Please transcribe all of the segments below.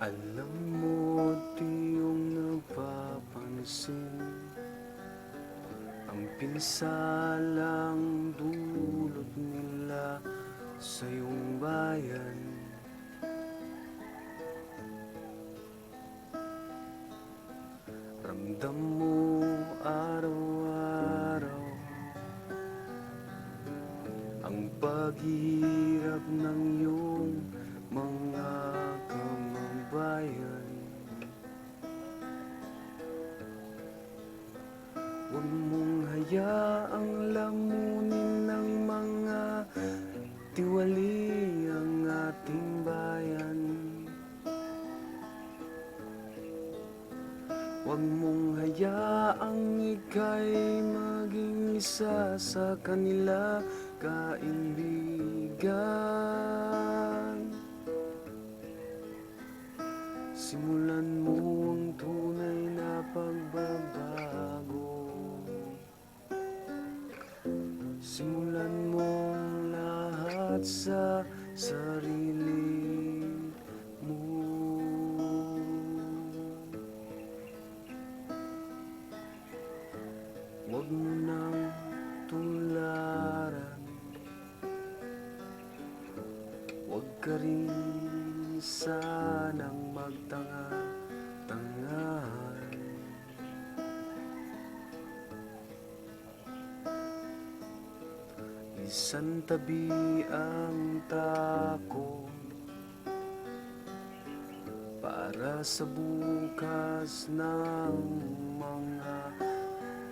Alam mo, di yung napapansin ang pinsalang dulot nila sa iyong bayan. Ramdam mo araw-araw ang paghihirap ng iyong mga kababayan. Huwag mong hayaang lamunin ng mga tiwali ang ating bayan. Huwag mong hayaang ika'y maging isa sa kanila, kaibigan. Simulan mo ang tunay na pagbabago. Simulan mo lahat sa sarili mo. Huwag mo nang tularan, huwag ka rin sanang magtanga-tangahan. Isantabi ang takot para sa bukas ng mga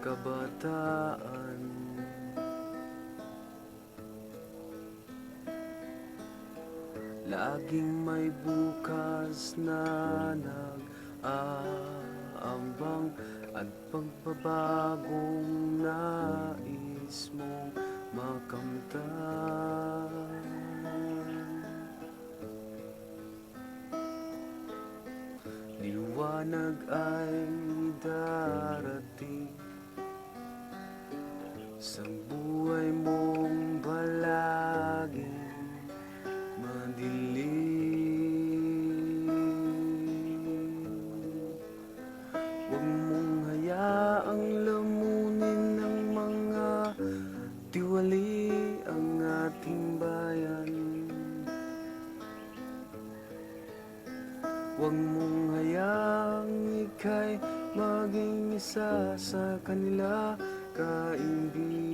kabataan. Laging may bukas na nag-aambang at pagbabagong nais mong makamtan. Liwanag ay darating sa buhay mong palaging madilim. Huwag mong hayaang lamunin ng mga tiwali ang ating bayan. Huwag mong hayaang ika'y maging isa sa kanila, kaibigan.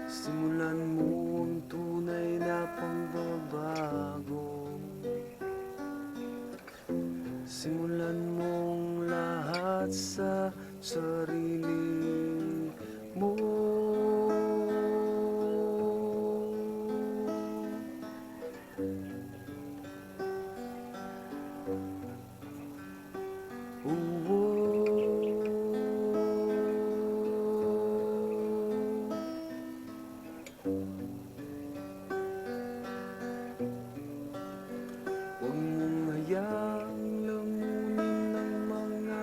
Simulan mo ang tunay na pagbabago. Simulan mong lahat sa sarili mo. Huwag mong hayaang lamunin ng mga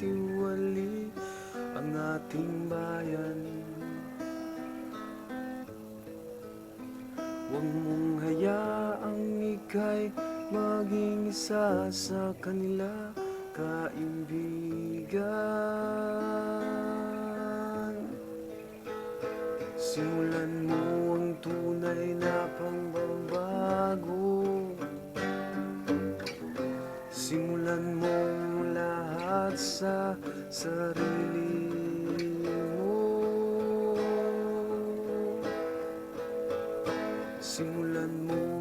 tiwali ang ating bayan. Huwag mong hayaang ika'y maging isa sa kanila, kaibigan. Simulan mo ang tunay na pagbabago. Simulan mong lahat sa sarili mo. Simulan mo